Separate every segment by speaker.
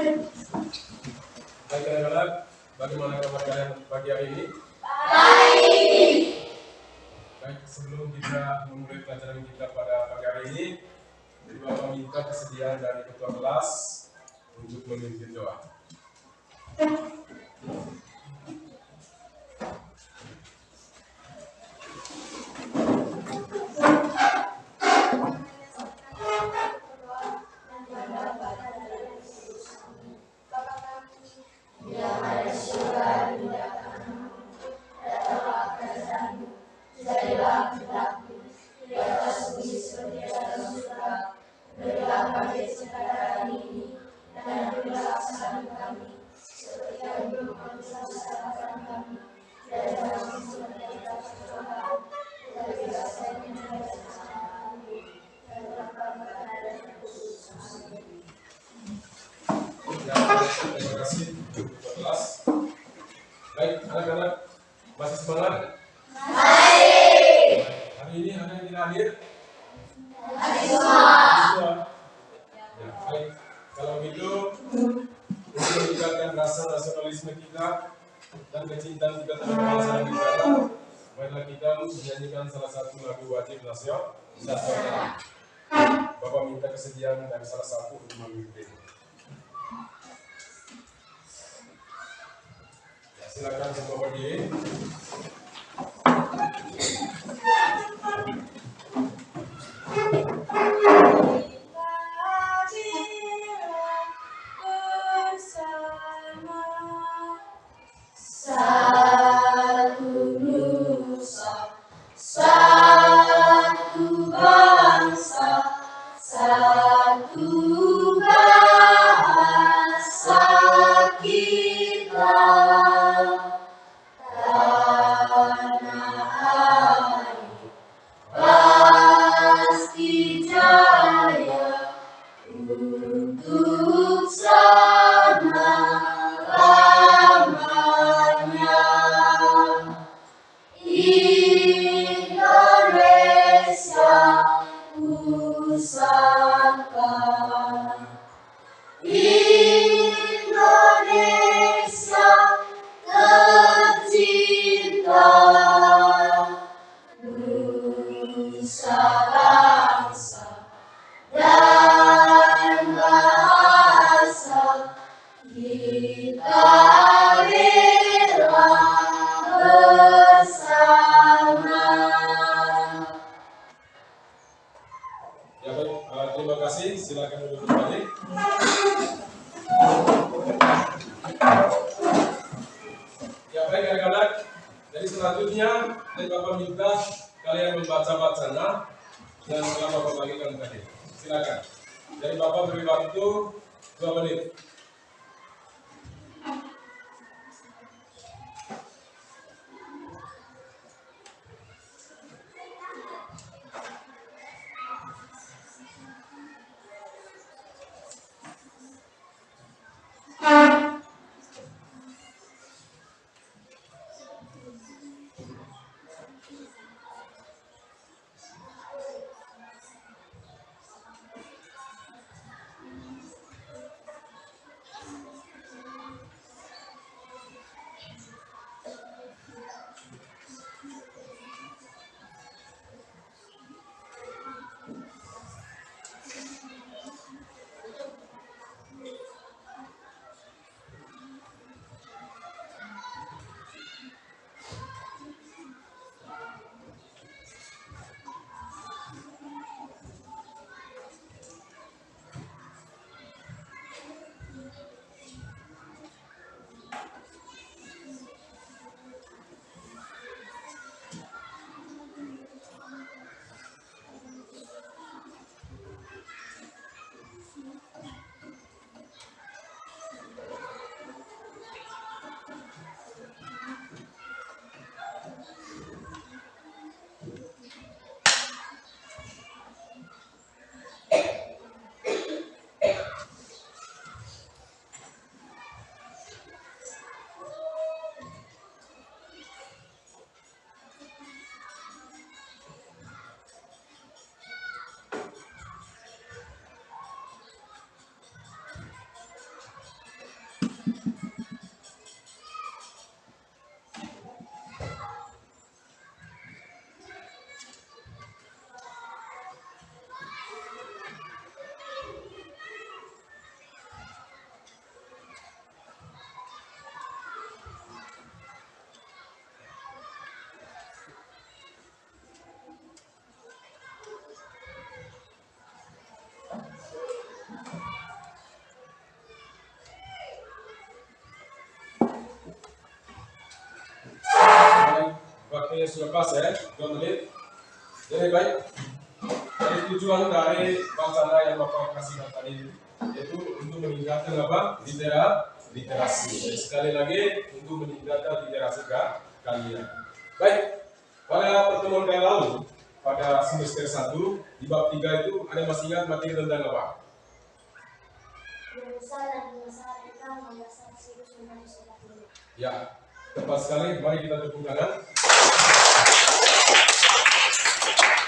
Speaker 1: Baik anak-anak, bagaimana kabar kalian pagi hari ini?
Speaker 2: Baik.
Speaker 1: Baik, sebelum kita memulai pelajaran kita pada pagi hari ini, jadi Bapak minta kesediaan dari ketua kelas untuk memimpin doa. Terima kasih ketua kelas. Baik, anak-anak masih semangat?
Speaker 2: Baik.
Speaker 1: Hari ini ada yang tidak hadir?
Speaker 2: Hadir semua.
Speaker 1: Ya, baik. Kalau gitu, untuk meningkatkan rasa nasionalisme kita dan kecintaan kita terhadap bangsa dan negara, marilah kita menyanyikan salah satu lagu wajib nasional. Bapak minta kesediaan dari salah satu untuk memimpin. Ya, silakan semua berdiri.
Speaker 2: Satu nusa, satu bangsa, satu bahasa kita. Tanah air pasti jaya untuk selama-lamanya. Indonesia pusaka, Indonesia tercinta, nusa bangsa dan bahasa kita rela bersama.
Speaker 1: Ya baik, terima kasih. Silakan duduk kembali. Ya baik anak-anak. Jadi selanjutnya, dari Bapak minta kalian membaca-bacanya dan telah Bapak bagikan tadi. Silakan. Jadi Bapak beri waktu 2 menit. sudah pas ya, 2 menit. Jadi baik. Jadi tujuan dari wacana yang Bapak kasih tadi yaitu untuk meningkatkan apa? Literasi. Jadi sekali lagi untuk meningkatkan literasi kalian. Baik. Pada pertemuan yang lalu pada semester 1 di bab 3 itu ada masih ingat materi tentang apa? Ya, tepat sekali. Mari kita tepuk tangan.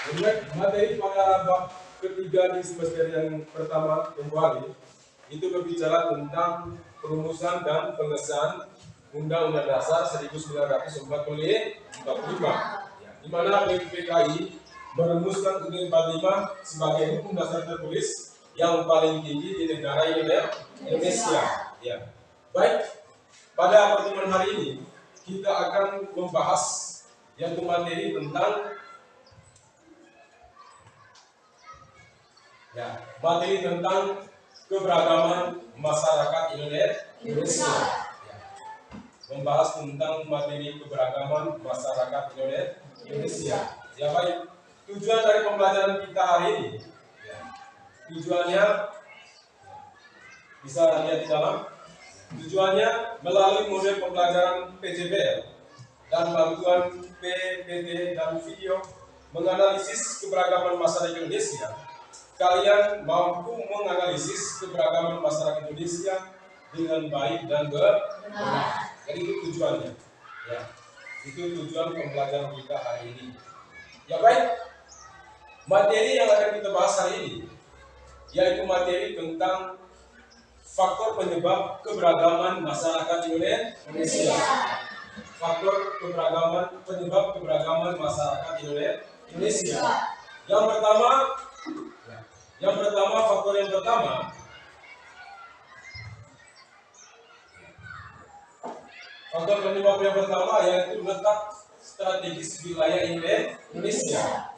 Speaker 1: Kemudian materi pada bab ketiga di semester yang pertama kembali itu berbicara tentang perumusan dan pengesahan Undang-Undang Dasar 1945, di mana PKI merumuskan Undang-Undang 45 sebagai hukum dasar tertulis yang paling tinggi di negara Indonesia. Ya. Baik, pada pertemuan hari ini kita akan membahas yang materi tentang materi tentang keberagaman masyarakat Indonesia. Membahas tentang materi keberagaman masyarakat Indonesia. Ya baik. Tujuan dari pembelajaran kita hari ini, tujuannya bisa lihat di dalam. Tujuannya melalui model pembelajaran PJBL dan bantuan PPT dan video menganalisis keberagaman masyarakat Indonesia. Kalian mampu menganalisis keberagaman masyarakat Indonesia dengan baik dan benar. Jadi itu tujuannya. Ya, itu tujuan pembelajaran kita hari ini. Ya baik. Materi yang akan kita bahas hari ini yaitu materi tentang faktor penyebab keberagaman masyarakat Indonesia. Faktor penyebab keberagaman masyarakat Indonesia. Yang pertama, faktor yang pertama faktor penyebab yang pertama yaitu letak strategis wilayah Indonesia.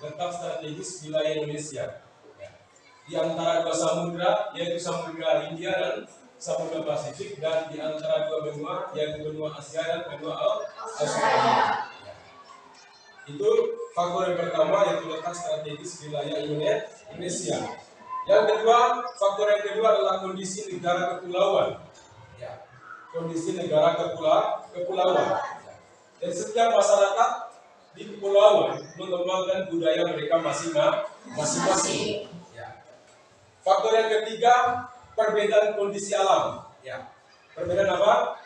Speaker 1: Letak strategis wilayah Indonesia. Di antara dua samudra yaitu Samudra Hindia dan Samudra Pasifik, dan di antara dua benua yaitu benua Asia dan benua Australia. Itu faktor yang pertama yaitu letak strategis wilayah Indonesia. Yang kedua, faktor yang kedua adalah kondisi negara kepulauan. Kondisi negara kepulauan. Dan setiap masyarakat di kepulauan mengembangkan budaya mereka masing-masing. Faktor yang ketiga, perbedaan kondisi alam. Perbedaan apa?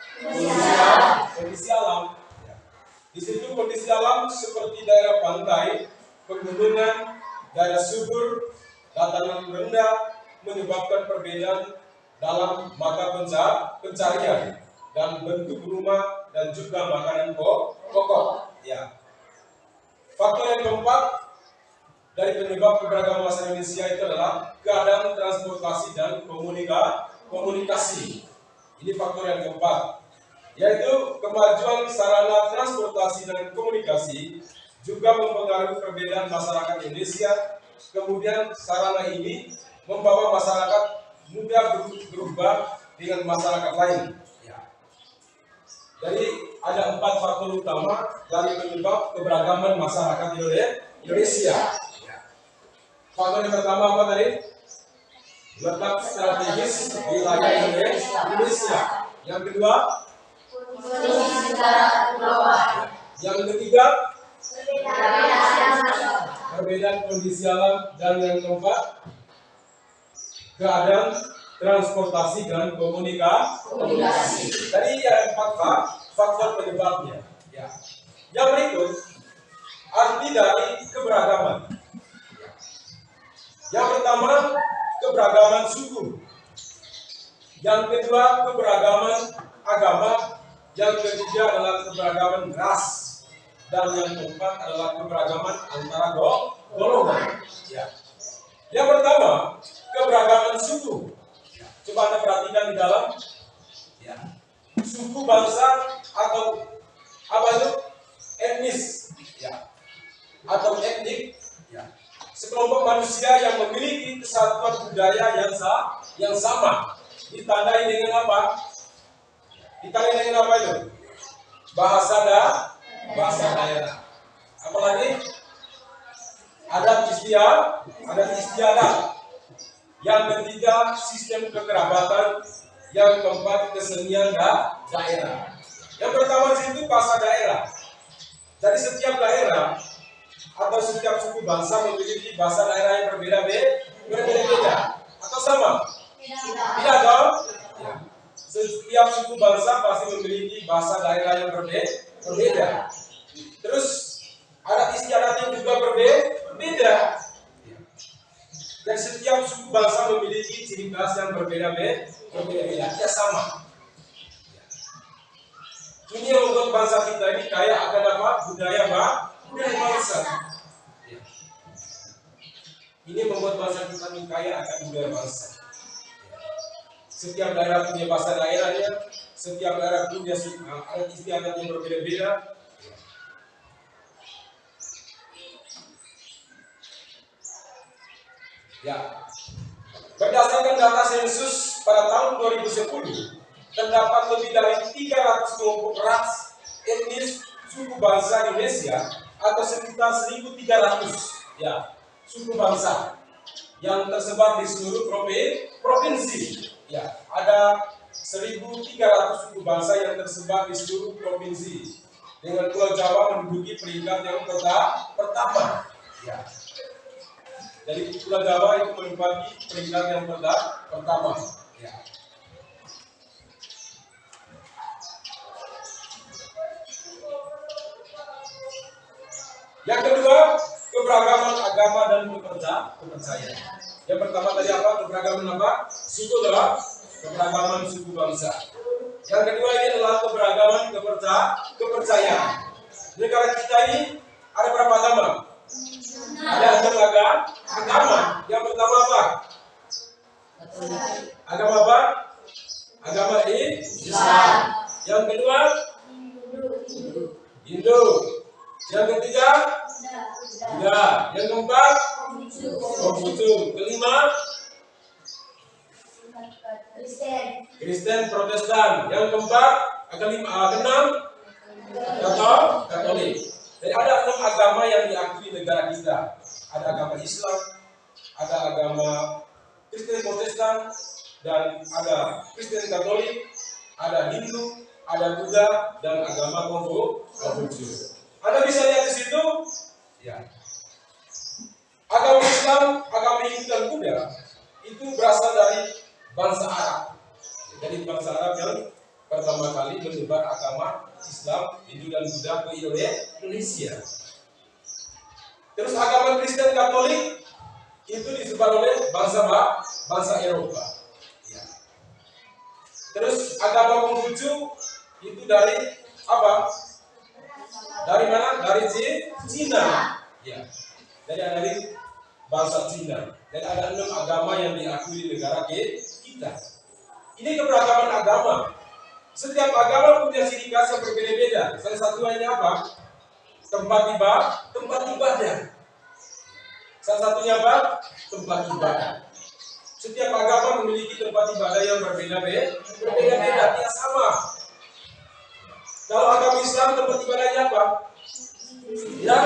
Speaker 1: Kondisi alam. Di situ kondisi alam seperti daerah pantai, pegunungan, daerah subur, dataran rendah menyebabkan perbedaan dalam mata pencarian dan bentuk rumah dan juga makanan pokok. Faktor yang keempat dari penyebab keberagaman masyarakat Indonesia itu adalah keadaan transportasi dan komunikasi. Ini faktor yang keempat, yaitu kemajuan sarana transportasi dan komunikasi juga mempengaruhi perbedaan masyarakat Indonesia. Kemudian sarana ini membawa masyarakat mudah berubah dengan masyarakat lain. Jadi ada 4 faktor utama dari penyebab keberagaman masyarakat Indonesia. Faktor yang pertama apa tadi? Letak strategis wilayah Indonesia. Yang kedua, yang ketiga, perbedaan kondisi alam, dan yang keempat, keadaan transportasi dan komunikasi. Tadi ada 4 faktor penyebabnya. Yang berikut arti dari keberagaman. Yang pertama, keberagaman suku. Yang kedua, keberagaman agama. Yang ketiga adalah keberagaman ras. Dan yang keempat adalah keberagaman antara golongan. Yang pertama, keberagaman suku. Coba Anda perhatikan di dalam. Suku, bangsa, atau apa itu? Etnis. Atau etnik. Sekelompok manusia yang memiliki kesatuan budaya yang sama. Ditandai dengan apa? Ditandai dengan apa itu? Bahasa daerah. Apalagi adat istiadat. Yang ketiga, sistem kekerabatan. Yang keempat, kesenian daerah. Yang pertama itu bahasa daerah. Jadi setiap daerah atau setiap suku bangsa memiliki bahasa daerah yang berbeda-beda atau sama? Tidak dong? Ya. Setiap suku bangsa pasti memiliki bahasa daerah yang berbeda. Terus adat istiadatnya juga berbeda. Dan setiap suku bangsa memiliki ciri khas yang berbeda-beda, tidak sama. Ini yang membuat bangsa kita ini kaya akan apa? Budaya bangsa. Ini membuat bangsa kita ini kaya akan budaya bangsa. Setiap daerah punya bahasa daerahnya, setiap daerah punya adat istiadat yang berbeda-beda. Ya, berdasarkan data sensus pada tahun 2010, terdapat lebih dari 300 kelompok ras etnis suku bangsa Indonesia atau sekitar 1.300 ya suku bangsa yang tersebar di seluruh provinsi. Ya, ada 1.300 suku bangsa yang tersebar di seluruh provinsi dengan Pulau Jawa menduduki peringkat yang pertama. Ya. Jadi Pulau Jawa itu menempati peringkat yang pertama. Ya. Yang kedua, keberagaman agama dan kepercayaan. Yang pertama tadi apa? Keberagaman apa? Suku adalah keberagaman suku bangsa. Yang kedua ini adalah keberagaman kepercayaan. Negara kita ini ada berapa agama? Ada 6 agama. Yang pertama apa? Agama apa? Agama Islam. Yang kedua Hindu. Yang ketiga Buddha. Yang keempat Konghucu. Kelima Kristen Protestan. Yang keempat keenam Katolik. Jadi ada 6 agama yang diakui negara kita. Ada agama Islam, ada agama Kristen Protestan, dan ada Kristen Katolik, ada Hindu, ada Buddha, dan agama Konghucu. Anda bisa lihat di situ, ya. Agama Islam, agama Hindu dan Buddha itu berasal dari bangsa Arab. Jadi bangsa Arab yang pertama kali menyebar agama Islam, Hindu dan Buddha ke Indonesia. Terus agama Kristen Katolik itu disebar oleh bangsa Eropa. Ya. Terus agama Konghucu itu dari apa? Dari mana? Dari Cina. Ya. Dari bangsa Cina. Dan ada 6 agama yang diakui di negara kita. Ini keberagaman agama. Setiap agama punya ciri khas yang berbeda-beda. Salah satunya apa? Tempat ibadah. Salah satunya apa? Tempat ibadah. Setiap agama memiliki tempat ibadah yang berbeda-beda, tidak sama. Kalau agama Islam tempat ibadahnya apa? Ya,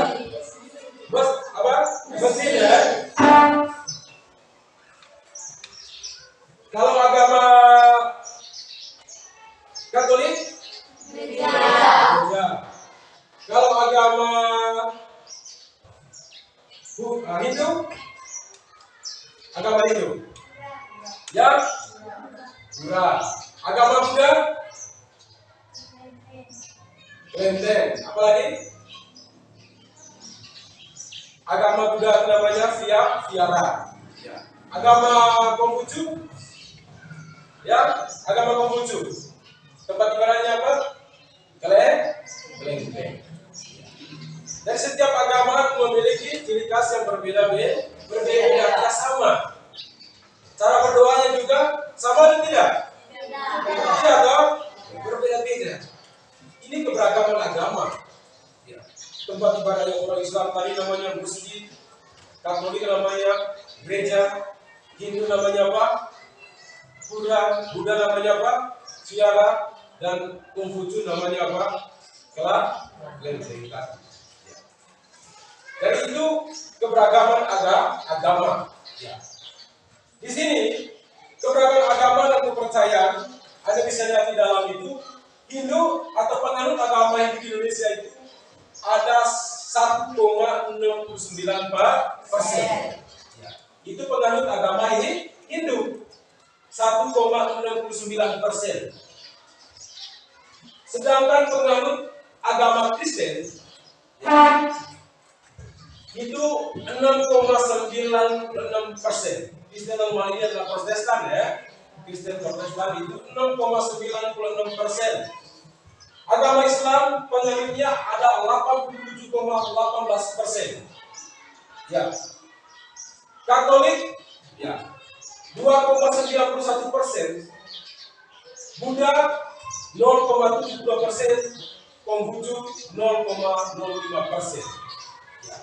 Speaker 1: masjid ya. Kalau agama Katolik? Ya. Kalau agama Hindu? Agama Hindu? Ya? Buddha. Agama Buddha? Benten. Apa lagi? Agama Buddha itu namanya Viara. Ya. Agama Konghucu? Ya, agama Konghucu. Tempat ibadahnya apa? Kelenteng. Dan setiap agama memiliki ciri khas yang berbeda-beda, tidak sama. Cara berdoanya juga sama atau tidak? Tidak dong, berbeda-beda. Ini keberagaman agama. Ya. Tempat ibadah yang orang Islam tadi namanya masjid, Katolik namanya gereja, Hindu namanya apa? Buddha namanya apa? Viara, dan Konghucu namanya apa? Kelenteng. Dari itu keberagaman agama. Ya. Di sini keberagaman agama dan kepercayaan Anda bisa lihat di dalam itu Hindu atau penganut agama Hindu di Indonesia itu ada 1,69%. Ya. Itu penganut agama ini Hindu 1,69%. Sedangkan penganut agama Kristen itu 6,96%. Kristen normalnya adalah Protestan ya. Kristen Protestan itu 6,96%. Agama Islam penganutnya ada 87,18%. Ya. Katolik ya 2,91%. Buddha 0,72%. Konghucu 0,05%. Ya.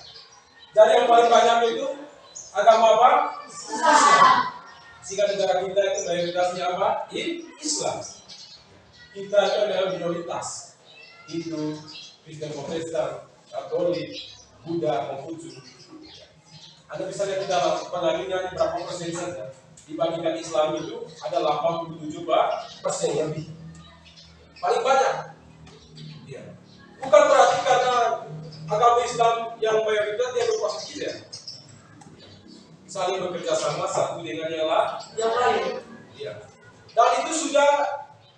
Speaker 1: Dari yang paling banyak itu agama apa? Islam. Sehingga negara kita itu mayoritasnya apa? Islam. Kita itu adalah minoritas. Hindu, Kristen Protestan, Katolik, Buddha, Konghucu. Anda bisa lihat di dalam pengaruhnya berapa persen saja. Dibandingkan Islam itu ada 87% lebih. Paling banyak. Ya. Bukan berarti karena agama Islam yang mayoritas dia berkuasa tidak. Saling bekerja sama satu dengan yang lain. Ya. Dan itu sudah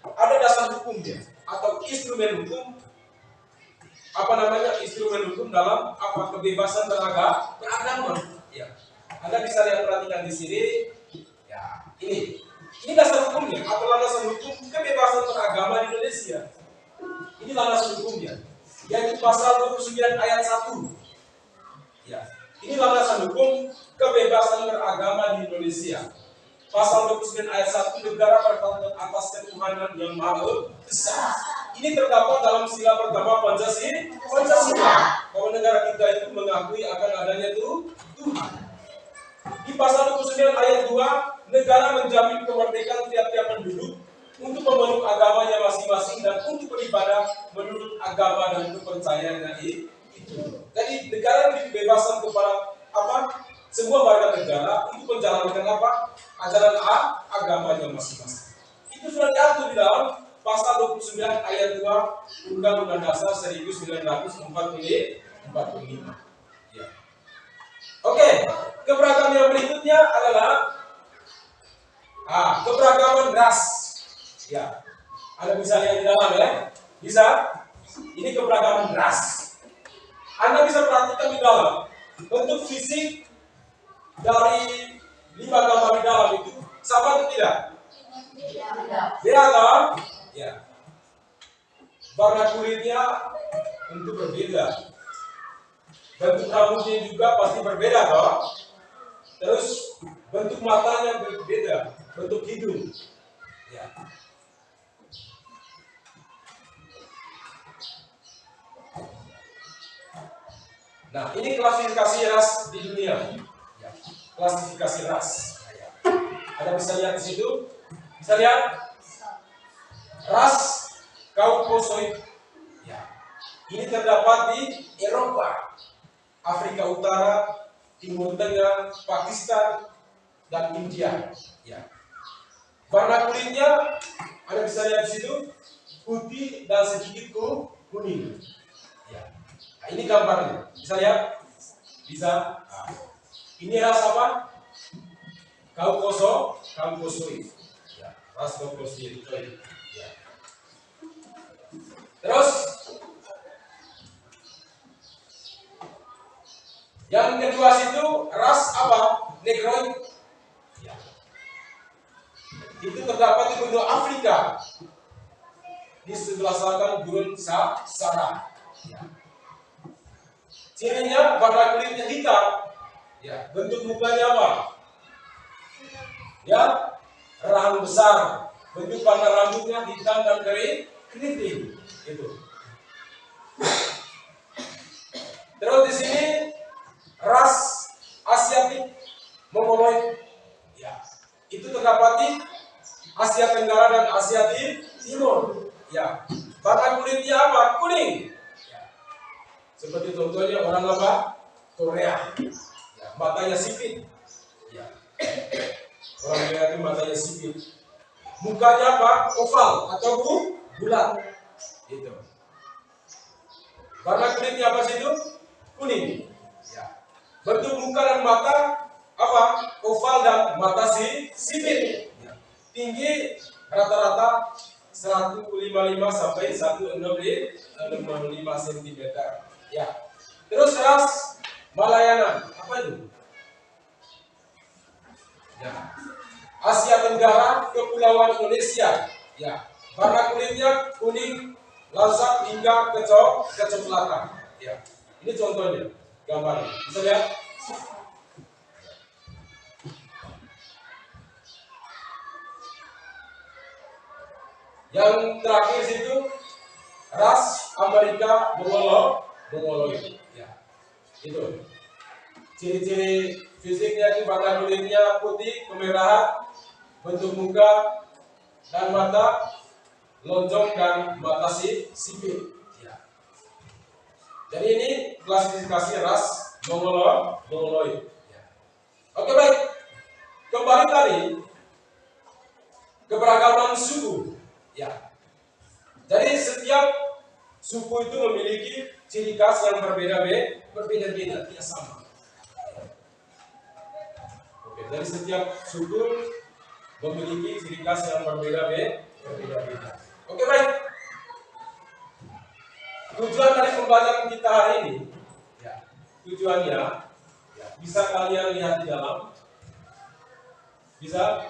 Speaker 1: ada dasar hukumnya atau instrumen hukum. Instrumen hukum dalam kebebasan beragama. Ya. Anda bisa lihat perhatikan di sini. Ya, ini dasar hukumnya atau landasan hukum kebebasan beragama di Indonesia. Ini landasan hukumnya, yaitu pasal 29 ayat 1. Ya, ini landasan hukum kebebasan beragama di Indonesia. Pasal 29 ayat 1, negara bertanggung atas ketuhanan yang maha besar. Ini terdapat dalam sila pertama Pancasila. Bahwa negara kita itu mengakui akan adanya Tuhan. Di pasal 29 ayat 2, negara menjamin kemerdekaan tiap-tiap penduduk untuk memeluk agamanya masing-masing dan untuk beribadah menurut agama dan kepercayaannya itu. Jadi negara diberi kebebasan kepada semua warga negara untuk menjalankan ajaran agamanya masing-masing. Itu sudah diatur di dalam pasal 29 ayat 2 Undang-Undang Dasar 1945. Ya. Oke, keberagaman yang berikutnya adalah keberagaman ras. Ya, Anda bisa lihat di dalam ya. Bisa? Ini keberagaman ras. Anda bisa perhatikan di dalam bentuk fisik dari 5 gambar di dalam itu sama atau tidak? Beda kan? Ya. Warna kulitnya tentu berbeda. Bentuk rambutnya juga pasti berbeda toh. Terus bentuk matanya berbeda, bentuk hidung. Ya. Nah, ini klasifikasi ras di dunia. Ya. Klasifikasi ras. Anda bisa lihat di situ. Bisa lihat ras Kaukasoid. Ya. Ini terdapat di Eropa, Afrika Utara, Timur Tengah, Pakistan, dan India. Ya. Warna kulitnya Anda bisa lihat di situ putih dan sedikit kuning. Ya. Nah, ini gambarnya. Bisa lihat? Bisa. Nah. Ini ras apa? Kaukasoid. Ya. Ras Kaukasoid. Ya. Terus yang kedua situ ras apa? Negroid. Ya. Itu terdapat di benua Afrika di sebelah selatan Gurun Sahara. Ya. Cirinya warna kulitnya hitam. Ya. Bentuk mukanya apa? Ya, rahang besar. Bentuk warna rambutnya hitam dan keriting. Itu. Terus di sini ras Asiatik Mongoloid. Ya. Itu terdapat di Asia Tenggara dan Asia Timur. Ya. Warna kulitnya apa? Kuning. Ya. Seperti contohnya orang apa? Korea. Ya, matanya sipit. Ya. Orang Korea itu matanya sipit. Mukanya apa? Oval atau bulat. Itu. Warna kulitnya apa sih itu? Kuning. Ya. Bentuk muka dan mata apa? Oval dan mata sipit. Ya. Tinggi rata-rata 155 sampai 165 cm. Ya. Terus ras Malayanan. Apa itu? Ya. Asia Tenggara, Kepulauan Indonesia. Ya. Warna kulitnya kuning, lazat hingga kecoklatan. Ya. Ini contohnya, gambar. Bisa lihat? Yang terakhir situ ras Amerika Mongoloid. Ya. Itu. Ciri-ciri fisiknya itu warna kulitnya putih, kemerahan, bentuk muka dan mata lonjong dan mata sipit. Ya. Jadi ini klasifikasi ras Mongoloid. Ya. Oke baik, kembali tadi keberagaman suku. Ya. Jadi setiap suku itu memiliki ciri khas yang berbeda-beda, tidak sama. Oke, dari setiap suku memiliki ciri khas yang berbeda-beda. Oke baik. Tujuan dari pembelajaran kita hari ini, ya, tujuannya, ya, bisa kalian lihat di dalam, bisa,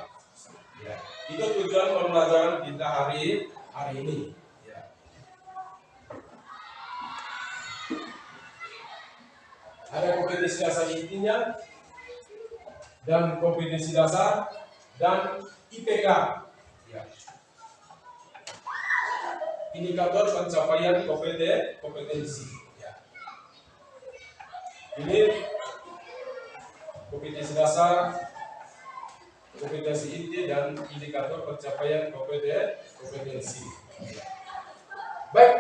Speaker 1: ya, itu tujuan pembelajaran kita hari ini. Ya. Ada kompetensi dasar intinya dan kompetensi dasar dan IPK. Ya. Indikator pencapaian kompetensi. Ya. Ini kompetensi dasar, kompetensi inti dan indikator pencapaian kompetensi. Baik,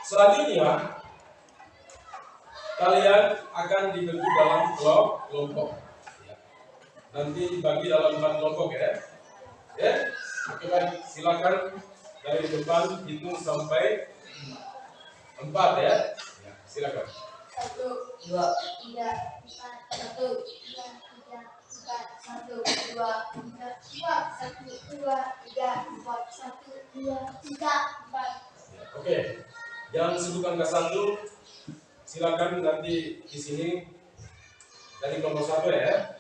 Speaker 1: selanjutnya kalian akan dibentuk dalam kelompok. Ya. Nanti dibagi dalam 4 kelompok ya. Ya, oke baik, silakan dari depan hitung sampai 4 ya. Ya, silakan.
Speaker 2: 1, 2, 3, 4, 1, 2, 3, 4, 1, 2, 3, 4, 1, 2, 3, 4, 1, 2, 3, 4.
Speaker 1: Oke, yang sebut angka 1 silakan nanti di sini dari kelompok 1 ya.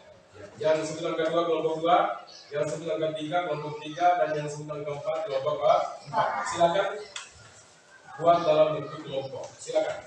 Speaker 1: Yang sebut angka 2 kelompok 2, yang sebut angka 3 kelompok 3, dan yang sebut angka 4 kelompok 4. Silakan buat dalam bentuk kelompok. Silakan.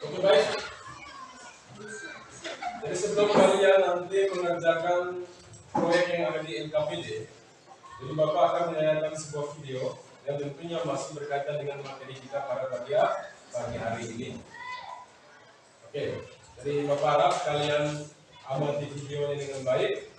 Speaker 1: Oke baik. Jadi sebelum kalian nanti mengerjakan proyek yang ada di LKPD, jadi Bapak akan menayangkan sebuah video yang tentunya masih berkaitan dengan materi kita pada pagi hari ini. Oke, jadi Bapak harap kalian amati video ini dengan baik.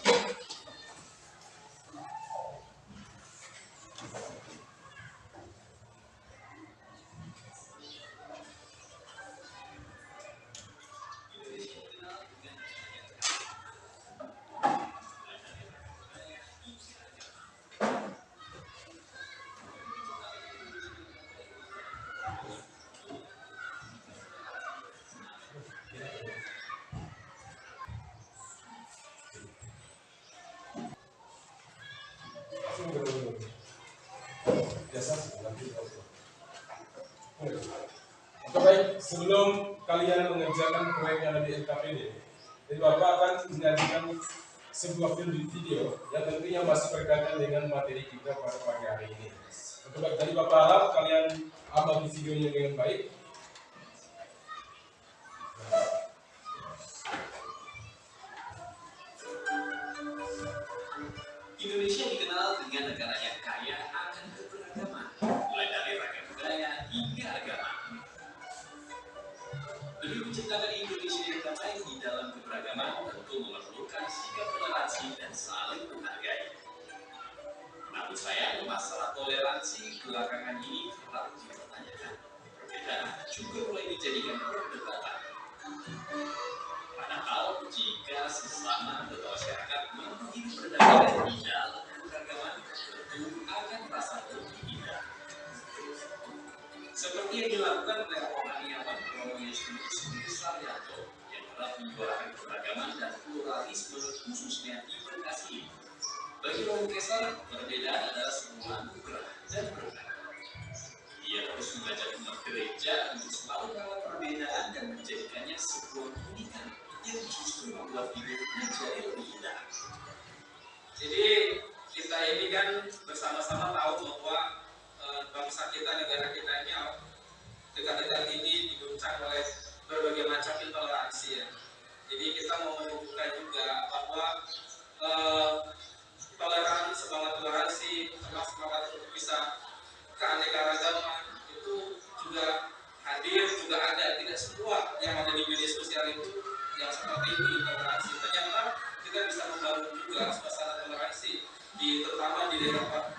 Speaker 1: Oke baik, sebelum kalian mengerjakan proyek yang ada di LKPD, jadi Bapak akan menyajikan sebuah video yang tentunya masih berkaitan dengan materi kita pada pagi hari ini. Oke, baik. Tadi Bapak harap kalian amati videonya dengan baik.
Speaker 3: Indonesia dikenal dengan negara yang kaya akan keberagaman, mulai dari ragam budaya hingga agama. Demi menciptakan Indonesia yang damai di dalam keberagaman tentu memerlukan sikap toleransi dan saling menghargai. Namun sayang, masalah toleransi belakangan ini kerap dipertanyakan. Perbedaan juga mulai dijadikan perdebatan. Padahal jika sesama bermasyarakat mampu hidup berdamai di dalam keberagaman, tentu akan merasa lebih indah. Seperti yang dilakukan oleh Rohaniawan Romo Yesus Saryanto yang telah menyuarakan keberagaman dan pluralisme khususnya di Bekasi. Bagi Romo Kesar, perbedaan adalah sebuah anugerah dan berkah. Ia terus mengajak umat gereja untuk selalu merawat perbedaan dan menjadikannya sebuah keunikan yang justru membuat hidup menjadi lebih indah. Jadi kita ini kan bersama-sama tahu bahwa bangsa kita, negara kita ini dekat-dekat ini diguncang oleh berbagai macam intoleransi ya. Jadi kita mau menunjukkan juga bahwa semangat toleransi, semangat untuk bisa keanekaragaman itu juga hadir, juga ada. Tidak semua yang ada di media sosial itu yang seperti itu intoleransi. Ternyata kita bisa membangun juga suasana toleransi terutama di daerah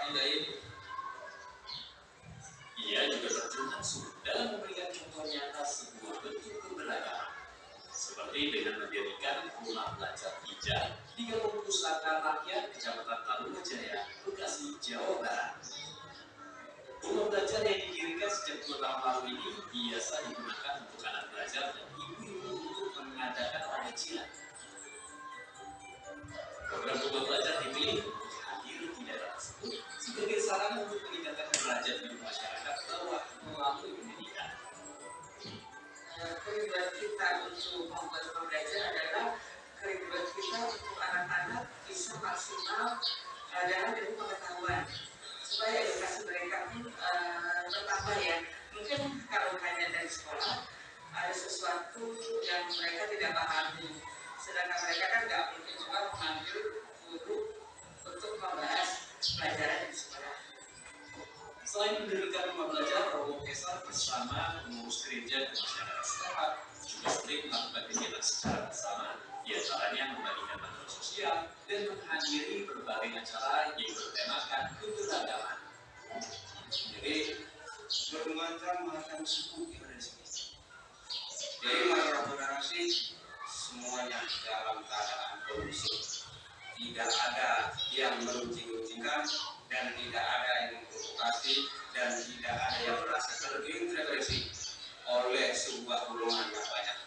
Speaker 3: Indah ini. Ia juga terjun langsung dalam memberikan contoh nyata sebuah bentuk keberagaman, seperti dengan mendirikan rumah belajar hijau di Kampung Pusaka Rakyat Kecamatan Tarumajaya, Bekasi, Jawa Barat. Rumah belajar yang didirikan sejak 2 tahun lalu ini biasa digunakan untuk anak belajar dan ibu-ibu untuk mengadakan pengajian. Program rumah belajar dipilih untuk hadir di daerah tersebut sebagai sarana untuk meningkatkan derajat hidup masyarakat bawah melalui pendidikan.
Speaker 4: Kerinduan kita untuk membuat rumah belajar adalah kerinduan kita untuk anak-anak bisa maksimal dalam ilmu pengetahuan supaya edukasi mereka pun bertambah ya. Mungkin kalau hanya dari sekolah ada sesuatu yang mereka tidak pahami, sedangkan mereka kan nggak mungkin juga mengambil guru untuk membahas pelajaran di sekolah.
Speaker 3: Selain mendirikan rumah belajar, Romo Kesar bersama pengurus gereja dan masyarakat setempat juga sering melakukan kegiatan secara bersama, diantaranya membagikan bantuan sosial dan menghadiri berbagai acara yang bertemakan keberagaman.
Speaker 5: Jadi bermacam-macam suku yang ada di sini. Jadi masalah toleransi semuanya dalam keadaan kondusif. Tidak ada yang meruncing-runcingkan dan tidak ada yang memprovokasi dan tidak ada yang merasa terintervensi oleh sebuah golongan yang banyak.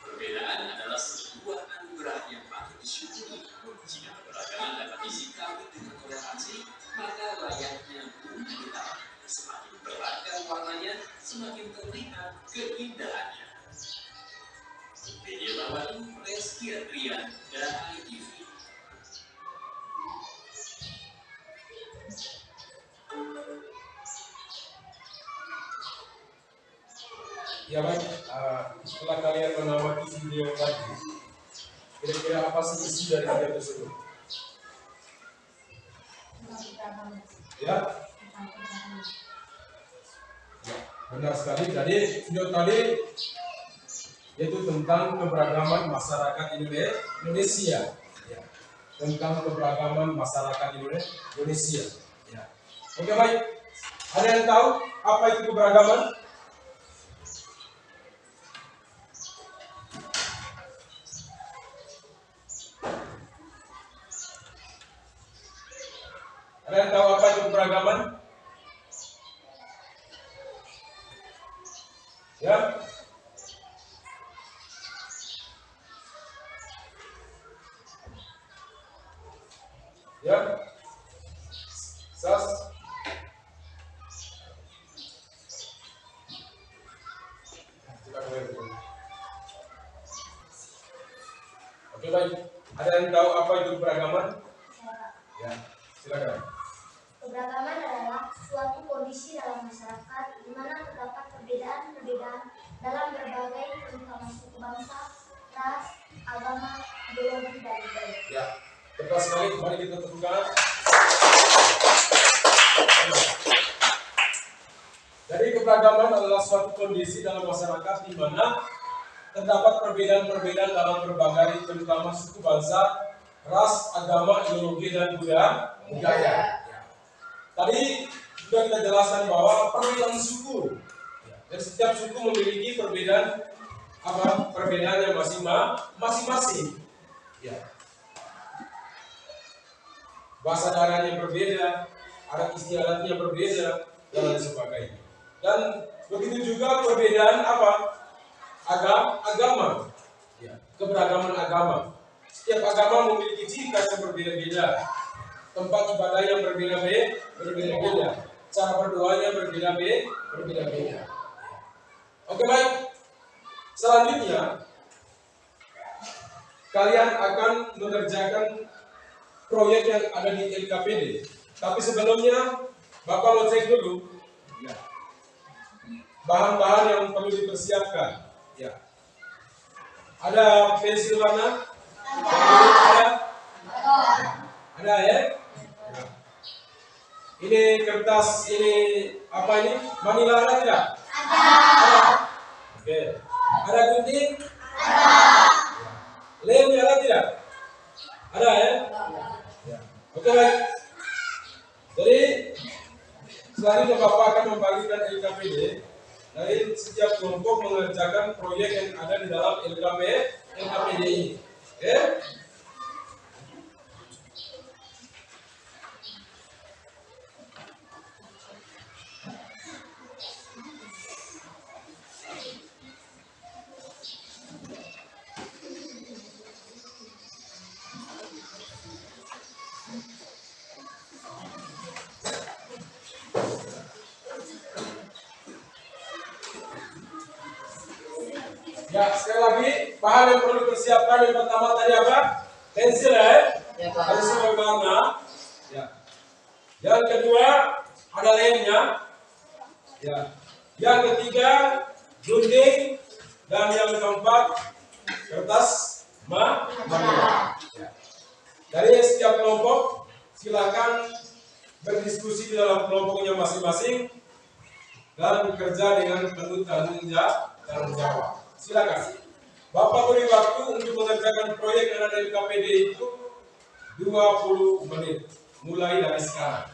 Speaker 3: Perbedaan adalah sebuah anugerah yang patut disyukuri. Jika keberagaman dapat disikapi dengan toleransi, maka layaknya bumi kita semakin beragam warnanya, semakin terlihat keindahannya. Media Lawatu, Reski Adrian, dan ITV.
Speaker 1: Ya baik, setelah kalian mengamati video tadi, kira-kira apa sih isi dari video tersebut? Ya? Ya, benar sekali. Jadi video tadi yaitu tentang keberagaman masyarakat Indonesia. Ya. Tentang keberagaman masyarakat Indonesia. Ya. Oke baik. Ada yang tahu apa itu keberagaman? Ada yang tahu apa itu keberagaman? Ya? Ya? Sas? Oke baik. Ada yang tahu apa itu keberagaman? Ya, silakan.
Speaker 2: Keberagaman adalah suatu kondisi dalam masyarakat di mana terdapat perbedaan-perbedaan dalam berbagai terutama suku bangsa, ras, agama, ideologi, dan budaya.
Speaker 1: Ya, tepat sekali. Mari kita tepukkan. Jadi keberagaman adalah suatu kondisi dalam masyarakat di mana terdapat perbedaan-perbedaan dalam berbagai terutama suku bangsa, ras, agama, ideologi, dan budaya. Tadi sudah kita jelaskan bahwa perbedaan suku, dan setiap suku memiliki perbedaan yang masing-masing. Ya. Bahasa daerahnya berbeda, adat istiadatnya berbeda, dan lain sebagainya. Dan begitu juga perbedaan agama, ya. Keberagaman agama. Setiap agama memiliki ciri khas yang berbeda-beda. Tempat ibadah yang berbeda-beda, cara berdoanya berbeda-beda. Oke, baik. Selanjutnya, kalian akan mengerjakan proyek yang ada di LKPD. Tapi sebelumnya, Bapak mau cek dulu bahan-bahan yang perlu dipersiapkan. Ya. Ada pensil warna? Ada ya? Ini kertas, ini apa ini? Manila ada tidak? Ada. Oke. Ada gunting? Ada. Lem ada tidak? Ada ya? Oke, baik. Jadi selanjutnya Bapak akan membagikan LKPD. Dari setiap kelompok mengerjakan proyek yang ada di dalam LKPD ini. Oke? Ya, sekali lagi bahan yang perlu dipersiapkan yang pertama tadi apa? Pensil ya, pensil berwarna. Ya. Yang kedua ada lemnya. Ya. Yang ketiga gunting dan yang keempat kertas manila. Ya. Dari setiap kelompok silakan berdiskusi di dalam kelompoknya masing-masing dan bekerja dengan penuh tanggung jawab. Silakan. Bapak beri waktu untuk mengerjakan proyek yang ada di KPD itu 20 menit. Mulai dari sekarang.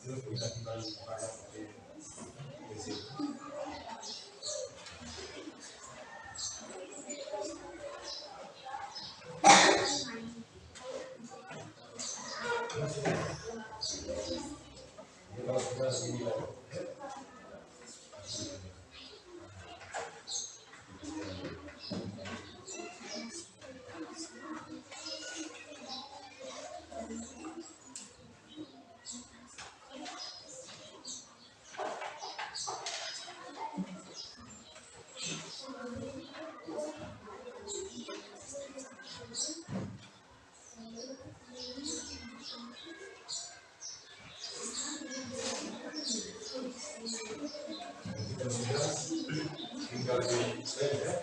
Speaker 1: terus kita tinggal buka pakai mesin. Kalau sudah segini lah. Tinggal di save ya.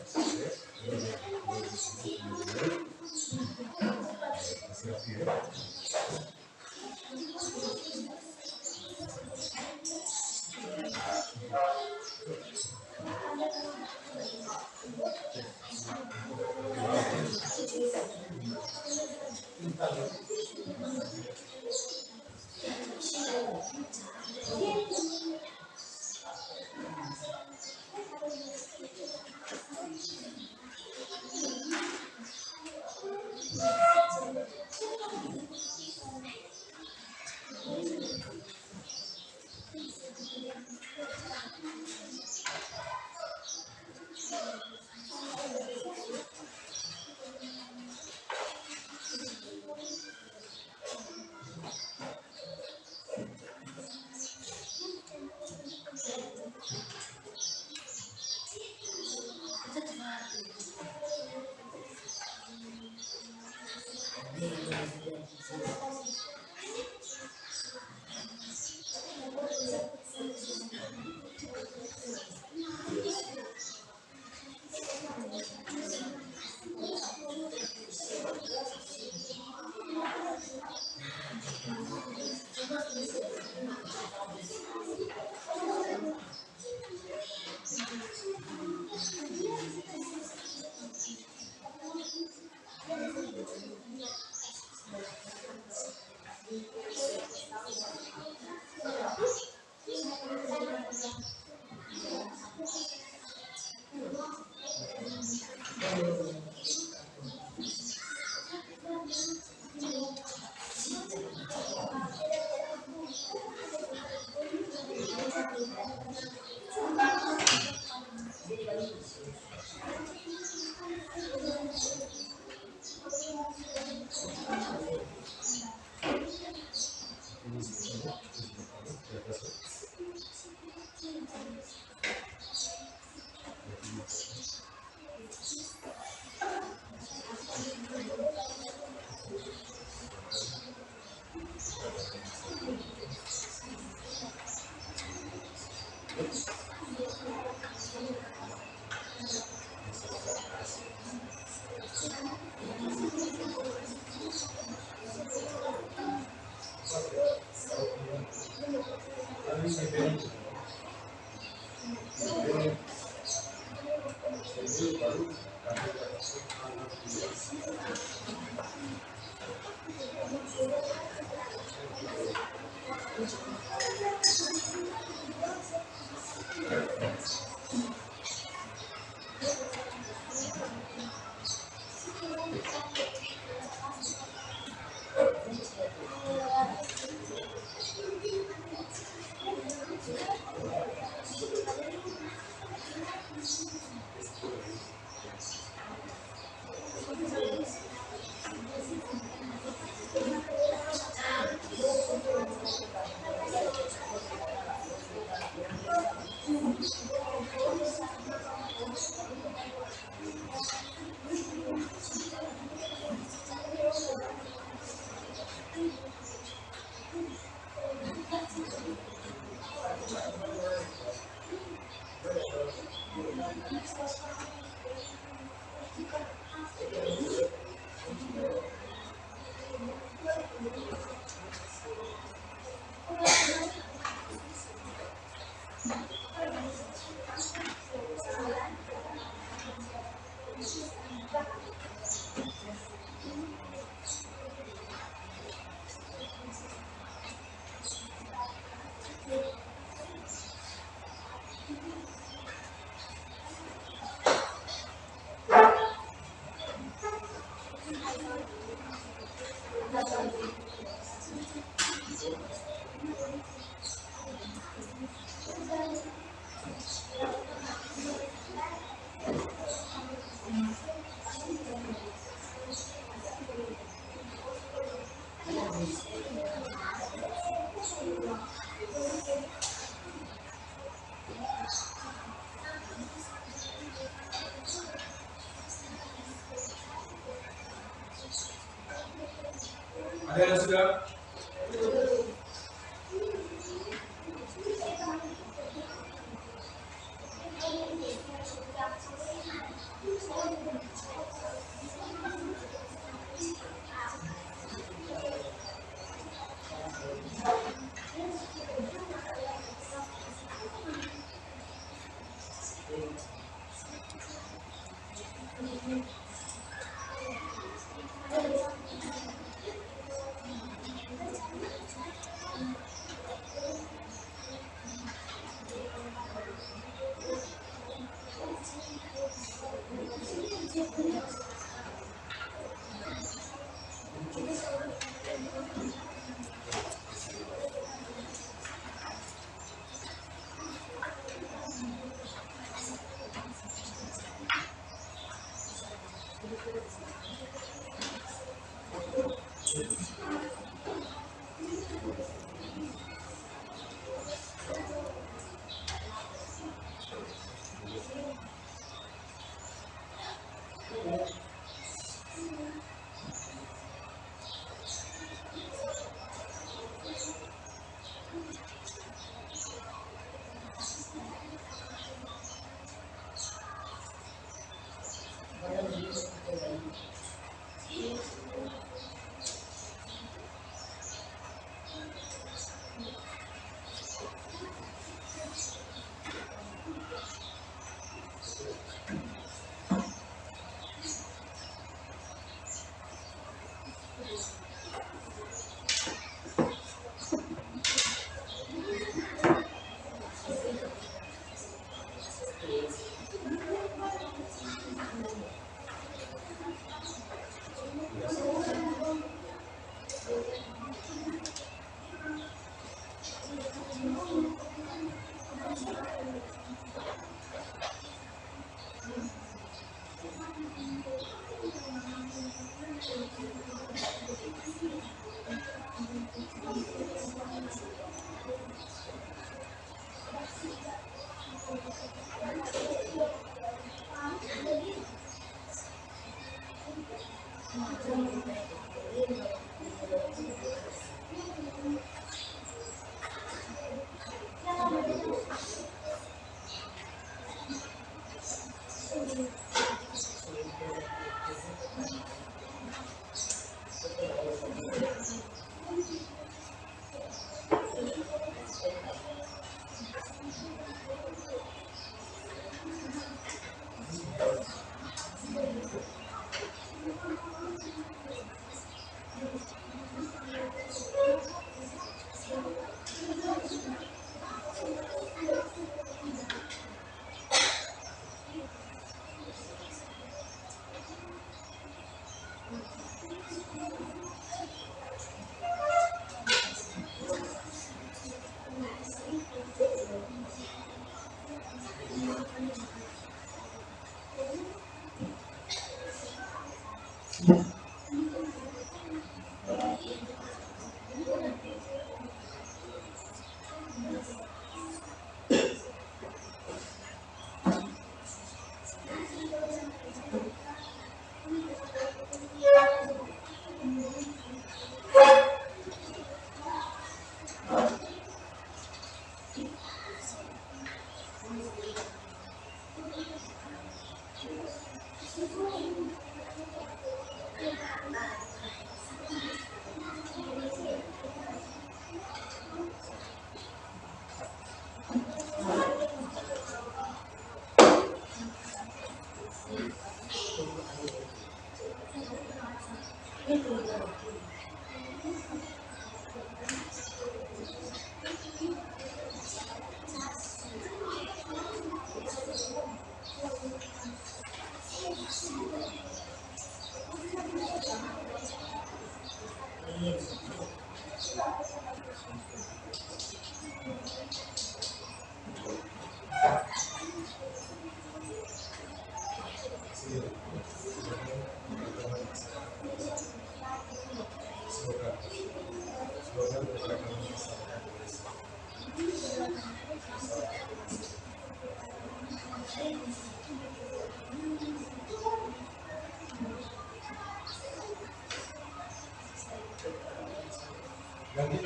Speaker 1: Ada yang sudah?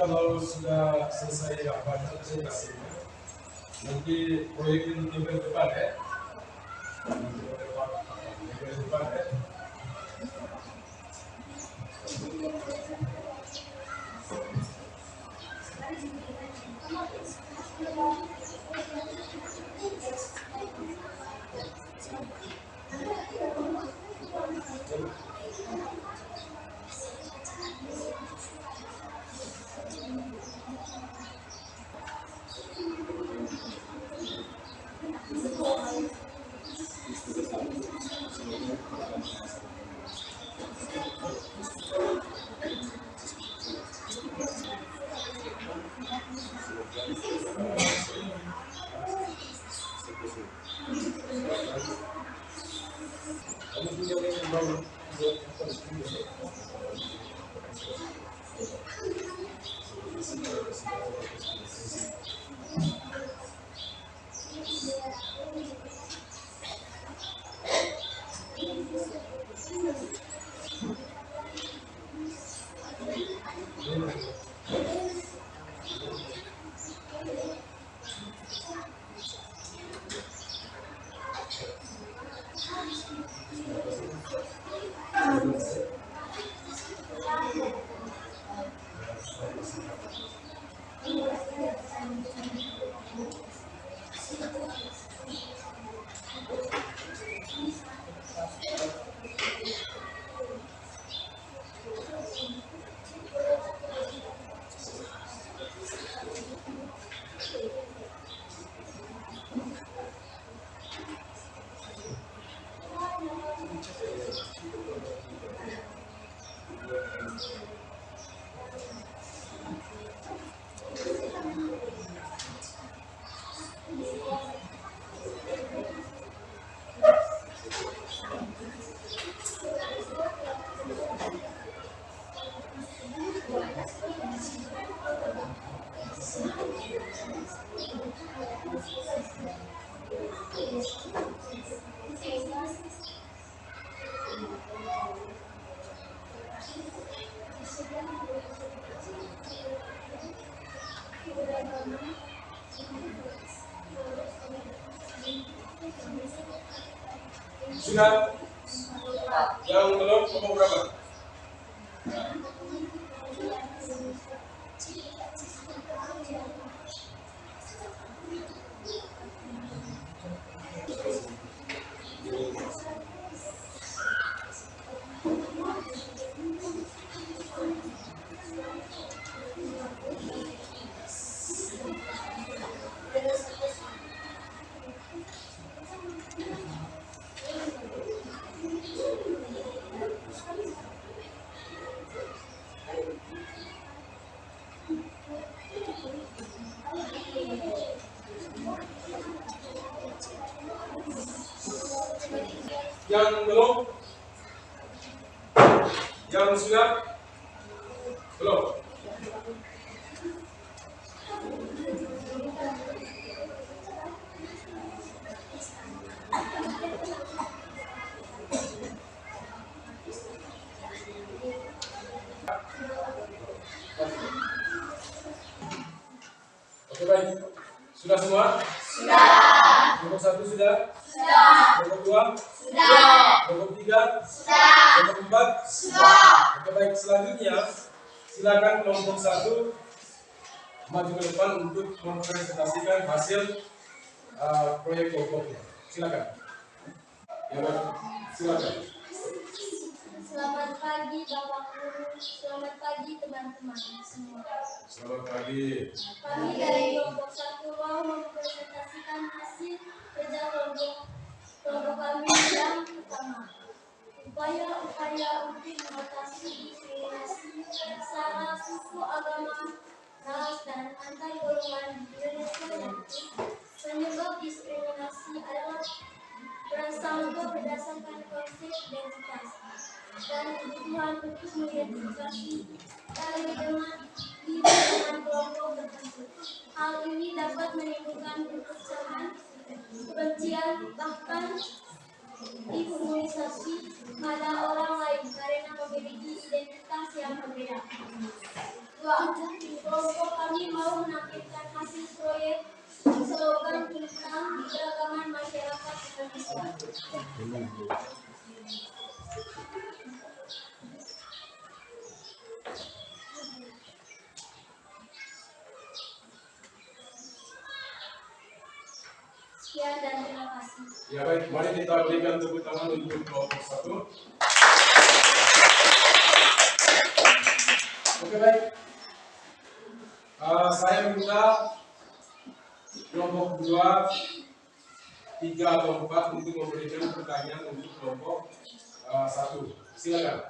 Speaker 1: kalau sudah selesai presentasinya, nanti proyek itu minggu depan ya. Minggu depan ya. Sudah? Yang belum kelompok berapa? Yang belum? Yang sudah? Belum? Oke, baik. Sudah semua? Sudah. Kelompok 1 sudah? Sudah. Kelompok 2? Sudah. Kelompok 3? Sudah. Kelompok 4? Sudah. Oke, baik. Selanjutnya, silakan kelompok 1 maju ke depan untuk mempresentasikan hasil proyek kelompoknya. Silakan. Ya, baik. Silakan.
Speaker 2: Selamat pagi Bapak Guru, selamat pagi teman-teman semua.
Speaker 1: Selamat pagi.
Speaker 2: Kami dari kelompok 1 mau mempresentasikan hasil kerja kelompok kami yang pertama. Upaya-upaya untuk mengatasi diskriminasi sara, suku, agama, ras, dan antar golongan di Indonesia yaitu penyebab diskriminasi adalah prasangka berdasarkan konsep identitas dan kebutuhan untuk mengidentifikasi dan dengan kelompok tertentu. Hal ini dapat menimbulkan perpecahan, kebencian, bahkan dihumanisasi pada orang lain karena memiliki identitas yang berbeda. 2. Kelompok kami mau menampilkan hasil proyek slogan tentang keberagaman masyarakat Indonesia. Sekian dan terima kasih.
Speaker 1: Ya baik, mari kita berikan tepuk tangan untuk kelompok 1. Oke baik. Saya minta kelompok 2, 3 atau 4 untuk memberikan pertanyaan untuk kelompok 1. Silakan.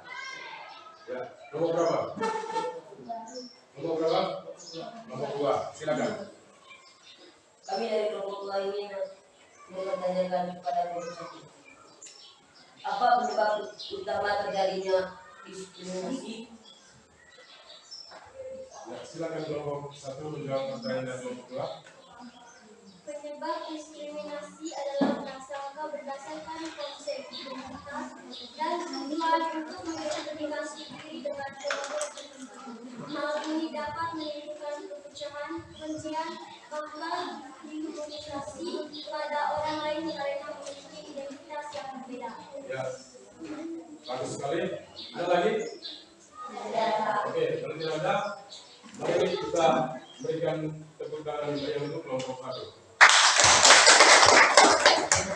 Speaker 1: Ya, nomor berapa? Nomor berapa? Nomor 2. Silakan.
Speaker 6: Kami dari kelompok 2 ini menanyakan kepada kelompok 1. Apa penyebab utama terjadinya diskriminasi?
Speaker 1: Ya, silakan kelompok 1 menjawab pertanyaan dari kelompok 2.
Speaker 2: Penyebab diskriminasi adalah prasangka berdasarkan konsep identitas dan tujuan untuk mengidentifikasi diri dengan kelompok tertentu. Hal ini dapat menimbulkan perpecahan, kebencian, bahkan diskriminasi pada orang lain karena memiliki identitas yang berbeda.
Speaker 1: Ya, bagus sekali. Ada lagi? Oke, kalau tidak ada, mari kita berikan tepuk tangan yang untuk kelompok 1.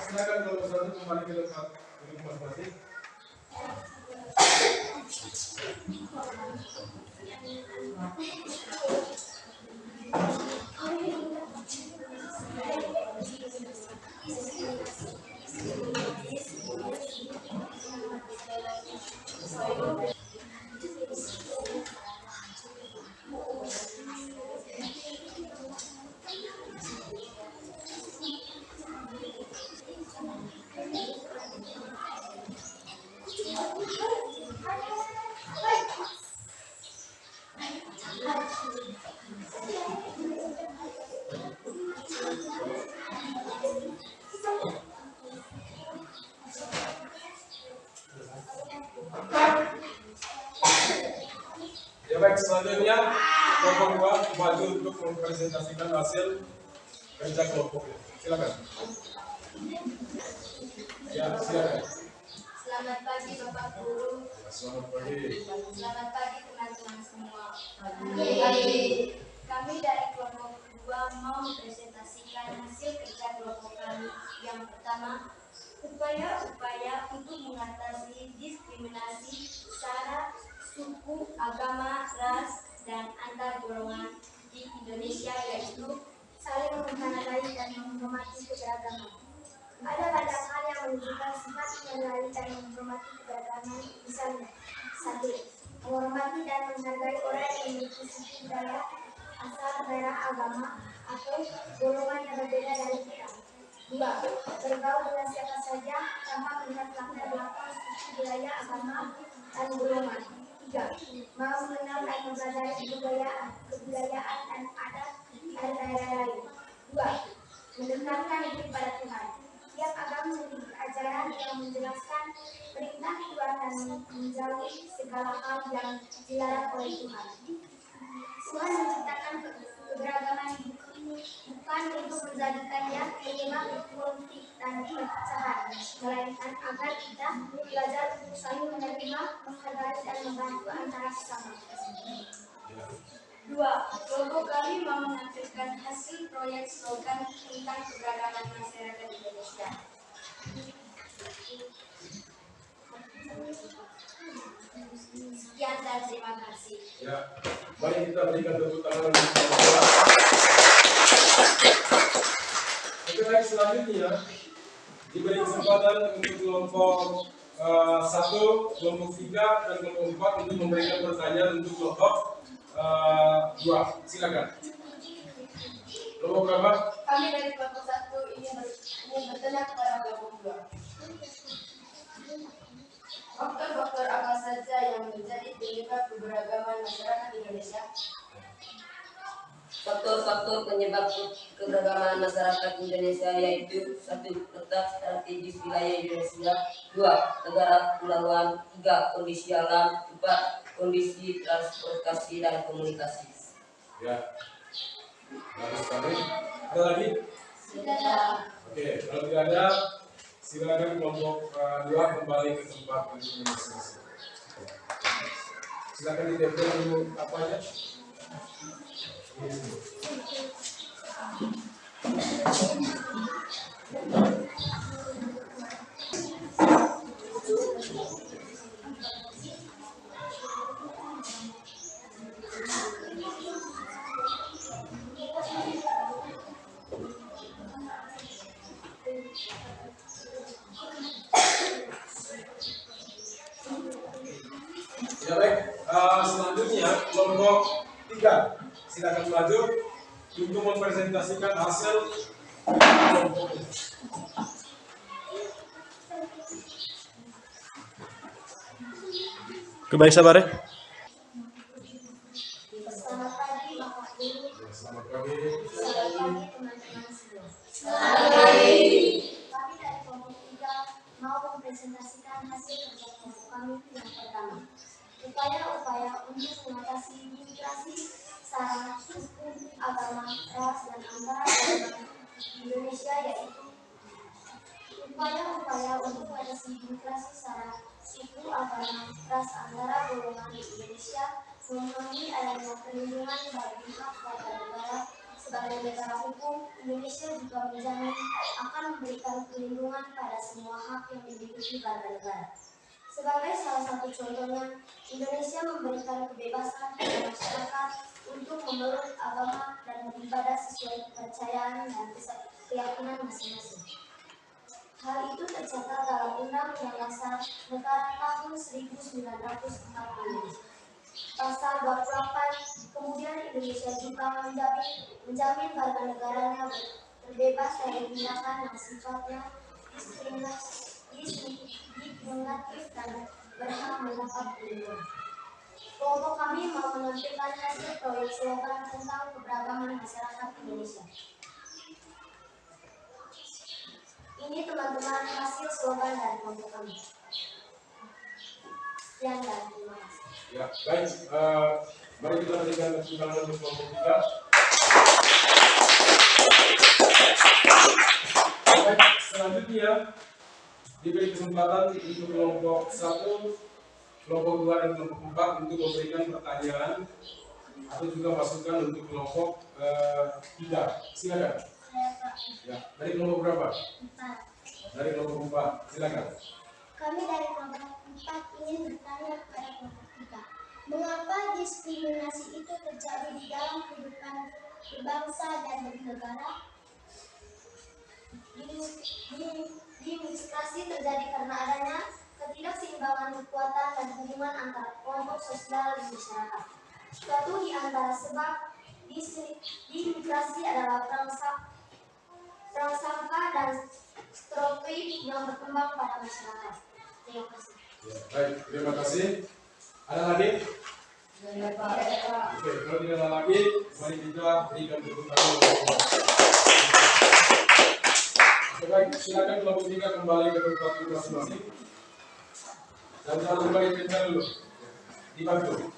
Speaker 1: Silakan kelompok 1 kembali ke tempat duduk masing-masing. Ya baik, selanjutnya kelompok 2 maju untuk mempresentasikan hasil kerja kelompoknya. Silakan. Ya, silakan.
Speaker 2: Selamat pagi Bapak Guru.
Speaker 1: Selamat pagi.
Speaker 2: Selamat pagi teman-teman semua. Kami dari kelompok 2 mau mempresentasikan hasil kerja kelompok kami. Yang pertama, upaya-upaya untuk mengatasi diskriminasi syarat suku, agama, ras, dan antar golongan di Indonesia, yaitu saling menghargai dan menghormati keberagaman. Ada banyak hal yang menunjukkan sifat menghargai dan menghormati keberagaman, misalnya 1. Menghormati dan menghargai orang yang memiliki suku, budaya, asal, daerah, agama, atau golongan yang berbeda dari kita. 2. Bergaul dengan siapa saja tanpa melihat latar belakang suku, budaya, agama, dan golongan. 3. Mau mengenal dan mempelajari kebudayaan dan adat dari daerah lain. 2. Mendekatkan diri pada Tuhan. Tiap agama memiliki ajaran yang menjelaskan perintah Tuhan dan menjauhi segala hal yang dilarang oleh Tuhan. Tuhan menciptakan keberagaman bukan untuk menjadikannya penyebab konflik dan perpecahan, melainkan agar kita belajar untuk saling menerima, menghargai, dan membantu antara sesama. 2. Kelompok kami mau menampilkan hasil proyek slogan tentang keberagaman masyarakat Indonesia. Sekian dan terima kasih.
Speaker 1: Ya, mari kita berikan tepuk tangan untuk kelompok 2. Oke baik, selanjutnya diberi kesempatan untuk kelompok 1, kelompok 3, dan kelompok 4 untuk memberikan pertanyaan untuk kelompok 2. Silakan. Kelompok berapa?
Speaker 2: Kami dari kelompok 1 ingin bertanya kepada kelompok 2. Faktor-faktor apa saja yang menjadi penyebab keberagaman masyarakat Indonesia?
Speaker 6: Faktor-faktor penyebab keberagaman masyarakat Indonesia yaitu 1. Letak strategis wilayah Indonesia, 2. Negara kepulauan, 3. Kondisi alam, 4. kondisi transportasi dan komunikasi.
Speaker 1: Ya, bagus sekali. Ada lagi?
Speaker 2: Tidak ada.
Speaker 1: Oke, kalau tidak ada, silakan kelompok 2 kembali ke tempat duduk masing-masing. Silakan ditempel dulu apa aja. Ya baik, selanjutnya kelompok 3 silakan maju untuk mempresentasikan hasil kelompoknya.
Speaker 7: Baik, sabar ya.
Speaker 2: Selamat pagi Bapak Guru.
Speaker 1: Selamat pagi.
Speaker 2: Selamat pagi teman-teman semua.
Speaker 6: Selamat pagi.
Speaker 2: Kami dari kelompok 3 mau mempresentasikan hasil kerja kelompok kami yang pertama. Upaya-upaya untuk mengatasi migrasi sara suku, agama, ras, dan antara golongan Indonesia, yaitu upaya-upaya untuk mengatasi migrasi sara suku, agama, ras, antara golongan Indonesia memenuhi adanya perlindungan bagi hak warga negara. Sebagai negara hukum, Indonesia juga menjamin akan memberikan perlindungan pada semua hak yang dimiliki warga negara. Sebagai salah satu contohnya, Indonesia memberikan kebebasan kepada masyarakat untuk memeluk agama dan beribadah sesuai kepercayaan dan keyakinan masing-masing. Hal itu tercatat dalam Undang-Undang Dasar Negara tahun 1945. Pasal 28, kemudian Indonesia juga menjamin warga negaranya terbebas dari tindakan yang sifatnya diskriminatif dan berhak mendapat perlindungan. Kelompok kami mau menampilkan hasil proyek slogan tentang keberagaman masyarakat Indonesia. Ini teman-teman hasil slogan dari kelompok kami. Sekian dan terima kasih.
Speaker 1: Ya, baik. Mari kita berikan tepuk tangan untuk kelompok 3. Baik, selanjutnya diberi kesempatan untuk kelompok 1, kelompok 2 dan kelompok 4 untuk memberikan pertanyaan atau juga masukan untuk kelompok 3. Silakan. Ya, dari kelompok berapa?
Speaker 2: 4.
Speaker 1: Dari kelompok 4. Silakan.
Speaker 2: Kami dari kelompok 4 ingin bertanya kepada kelompok 3. Mengapa diskriminasi itu terjadi di dalam kehidupan berbangsa dan bernegara? Diskriminasi terjadi karena adanya ketidakseimbangan kekuatan dan hubungan antara kelompok sosial di masyarakat. Suatu di antara sebab diskriminasi adalah prasangka dan stereotip yang berkembang pada masyarakat. Terima kasih.
Speaker 1: Ya, baik, terima kasih. Ada lagi? Oke, kalau tidak ada lagi, mari kita berikan tepuk tangan. Oke, baik, silakan kelompok 3 kembali ke tempat duduk masing-masing. Dan jangan lupa ditempel dulu. Dibantu.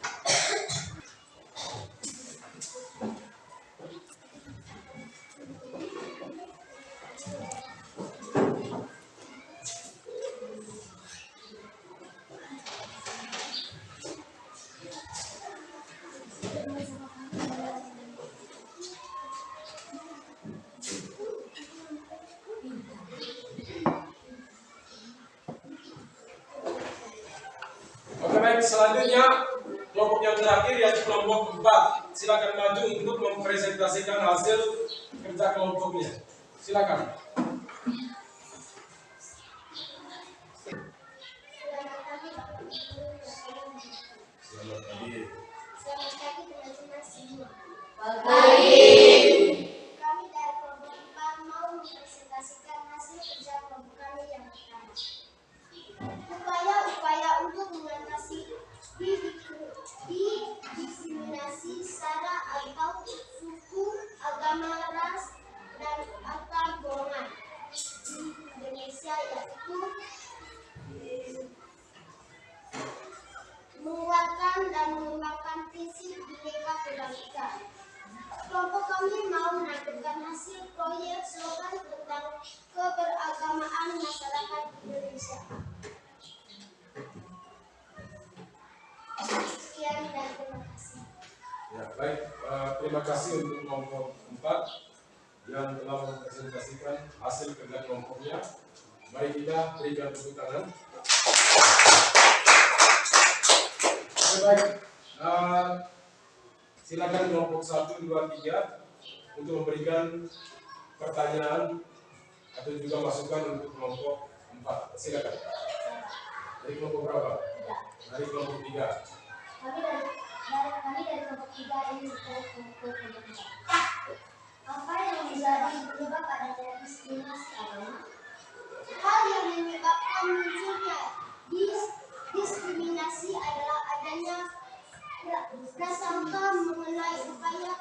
Speaker 1: Oke, baik, selanjutnya kelompok yang terakhir yaitu kelompok 4. Silakan maju untuk mempresentasikan hasil kerja kelompoknya. Silakan.
Speaker 2: Selamat pagi Bapak Guru dan teman-teman.
Speaker 1: Selamat pagi.
Speaker 2: Selamat pagi teman-teman semua.
Speaker 6: Pagi.
Speaker 2: Kami dari kelompok 4 mau mempresentasikan hasil kerja kelompok kami yang pertama. Upaya-upaya untuk mengatasi diskriminasi sara atau suku, agama, ras, dan antar golongan di Indonesia, yaitu menguatkan pemberdayaan masyarakat Indonesia. Sekian dan terima kasih.
Speaker 1: Ya, baik. Terima kasih untuk kelompok 4 yang telah mempresentasikan hasil kerja kelompoknya. Mari kita berikan tepuk tangan. Oke, baik. Silakan kelompok 1, 2, 3 untuk memberikan pertanyaan atau juga masukan untuk kelompok 4. Silakan. Dari kelompok berapa? Dari kelompok 3.
Speaker 2: Kami dari kelompok 3 ini kelompok 4. Apa yang menjadi penyebab adanya diskriminasi agama? Hal yang menyebabkan munculnya diskriminasi adalah adanya prasangka mengenai upaya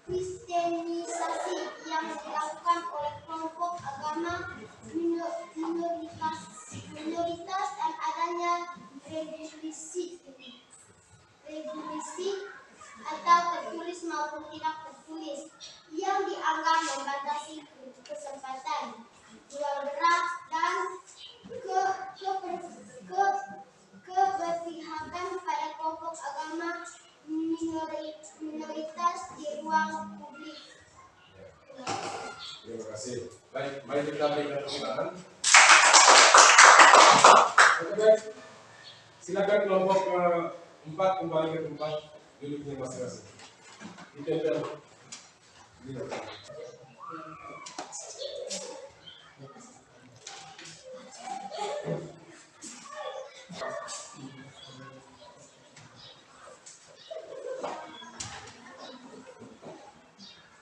Speaker 2: kristenisasi yang dilakukan oleh kelompok agama minoritas dan adanya regulasi atau tertulis maupun tidak tertulis yang dianggap membatasi kesempatan jual gerak dan keberpihakan pada kelompok agama minoritas di ruang publik.
Speaker 1: Terima kasih. Baik, mari kita berikan tepuk tangan. Oke, baik. Silakan kelompok 4 kembali ke tempat duduknya masing-masing. Ditempel.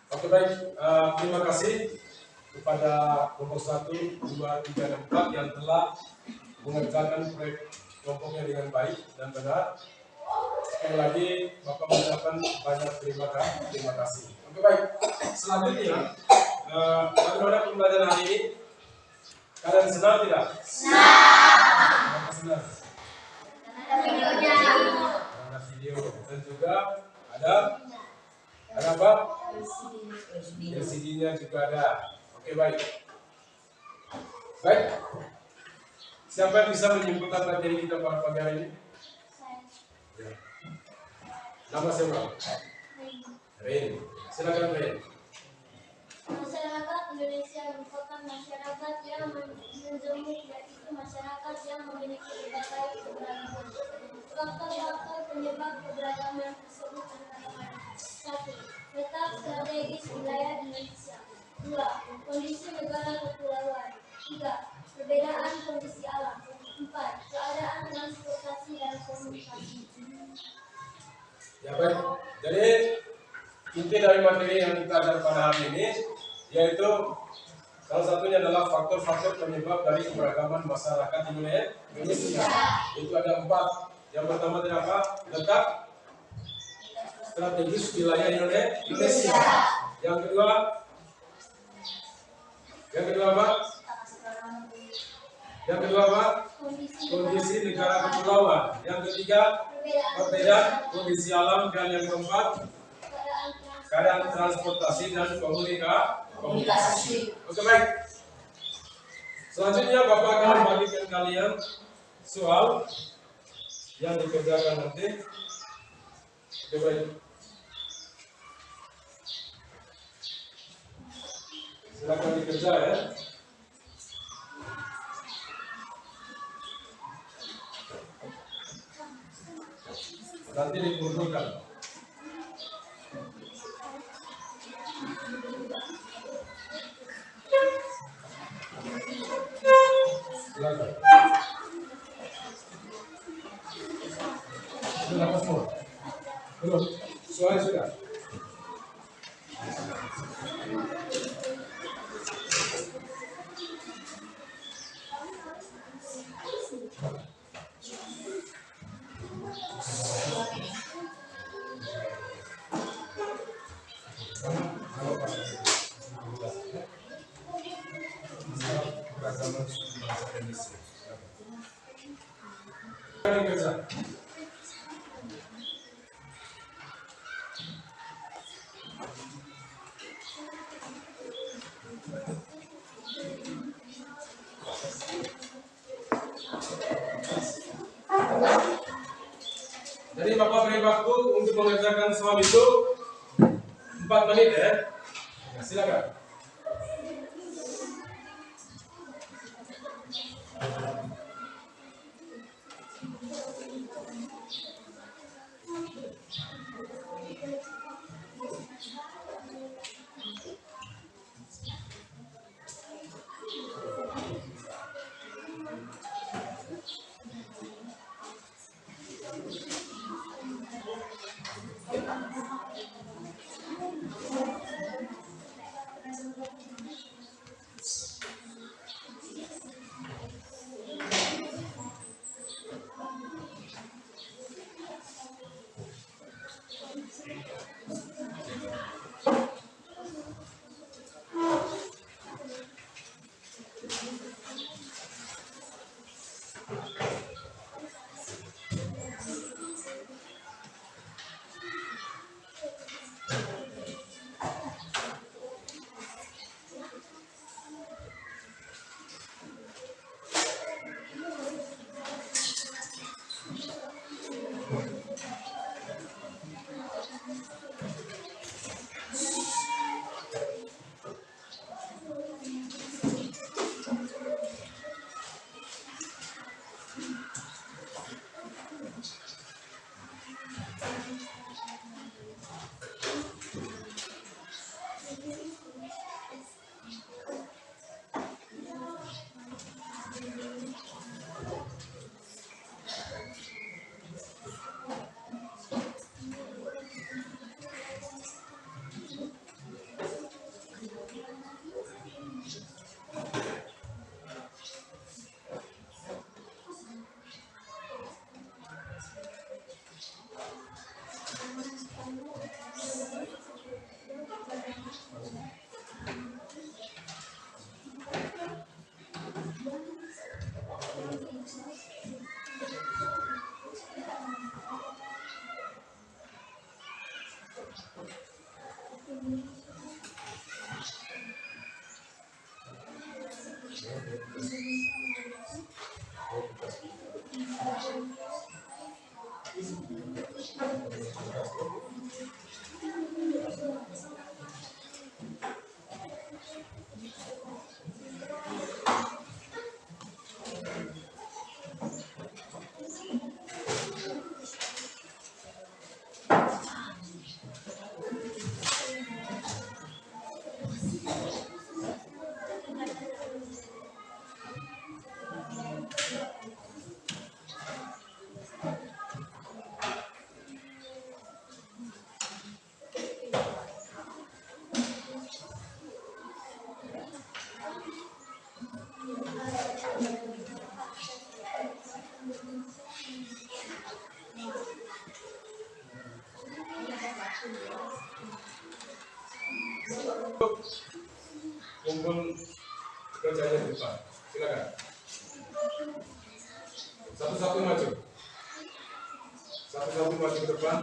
Speaker 1: Oke, baik. Terima kasih kepada kelompok 1, 2, 3, dan 4 yang telah mengerjakan proyek kelompoknya dengan baik dan benar. Sekali lagi, Bapak mengucapkan banyak terima kasih. Oke, baik. Selanjutnya, bagaimana pembelajaran hari ini? Kalian senang tidak? Senang. Senang. Ada video dan juga ada apa? LCD-nya juga ada. Oke, baik. Baik. Siapa yang bisa menyimpulkan materi kita pada pagi hari ini? Ya. Nama siapa? Rain. Silakan Rain.
Speaker 2: Masyarakat Indonesia merupakan masyarakat yang menjemuk, yaitu masyarakat yang memiliki berbagai keberagaman. Faktor-faktor penyebab keberagaman tersebut antara lain: 1. Letak strategis wilayah Indonesia. 2. Kondisi negara kepulauan. 3. Perbedaan kondisi alam. 4. Keadaan transportasi dan komunikasi.
Speaker 1: Ya, baik. Jadi inti dari materi yang kita ajar pada hari ini yaitu salah satunya adalah faktor-faktor penyebab dari keberagaman masyarakat Indonesia. Itu ada 4. Yang pertama adalah apa? Letak strategis wilayah Indonesia. Yang kedua apa? Yang kedua apa? Kondisi negara kepulauan. Yang ketiga, perbedaan kondisi alam. Dan yang keempat, keadaan transportasi dan komunikasi. Oke, baik. Selanjutnya Bapak akan membagikan kalian soal yang dikerjakan nanti. Oke, baik. Silakan dikerja ya. Nanti dikumpulkan. Silakan. Sudah apa semua? Belum. Soalnya sudah. waktu untuk mengerjakan soal itu 4 menit ya. Nah, silakan. Kumpul kerjanya di depan. Silakan. Satu-satu maju. Satu-satu maju ke depan.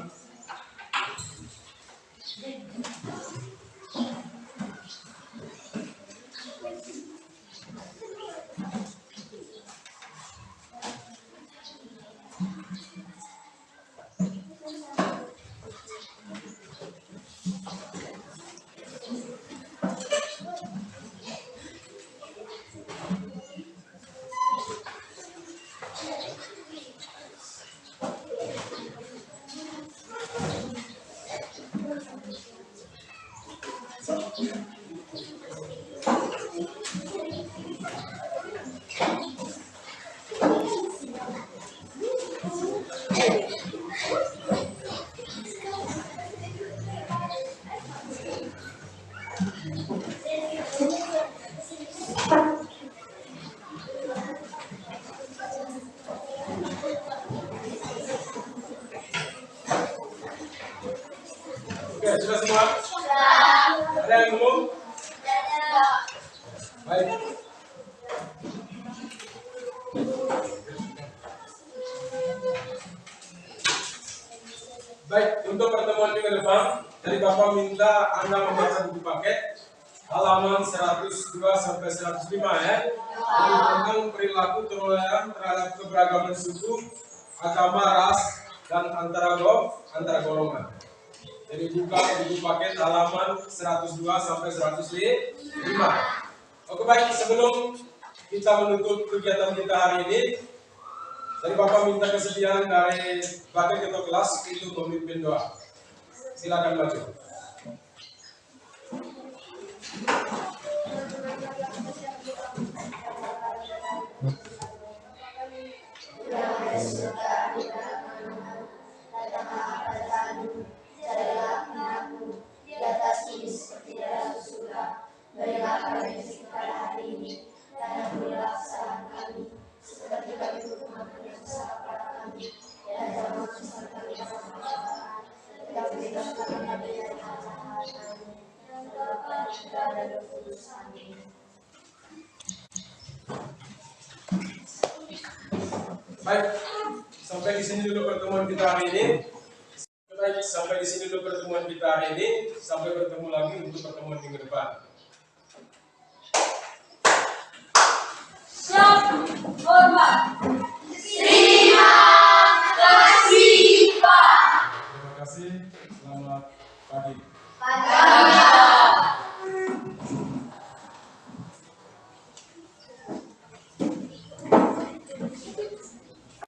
Speaker 1: Oke, sudah semua? Ada yang belum? Baik. Baik, untuk pertemuan minggu depan, dari Bapak minta Anda membaca buku paket halaman 102 sampai 105 ya. Tentang perilaku toleran terhadap keberagaman suku, agama, ras, dan antara golongan. Jadi buka buku paket halaman 102 sampai 105. Oke baik, sebelum kita menutup kegiatan kita hari ini, dari Bapak minta kesediaan dari Wakil Ketua Kelas untuk memimpin doa. Silakan maju.
Speaker 2: Berilah kami rezeki pada hari ini, dan ampunilah kesalahan kami, seperti kami mengampuni yang bersalah pada kami, dan jangan masukkan kami ke dalam pencobaan, tetapi bebaskan kami dari hal jahat. Yang Bapa, Putra, dan Roh Kudus. Amin.
Speaker 1: Baik, sampai di sini dulu pertemuan kita hari ini. Baik, sampai di sini dulu pertemuan kita hari ini. Sampai bertemu lagi untuk pertemuan minggu depan.
Speaker 6: Siap, hormat.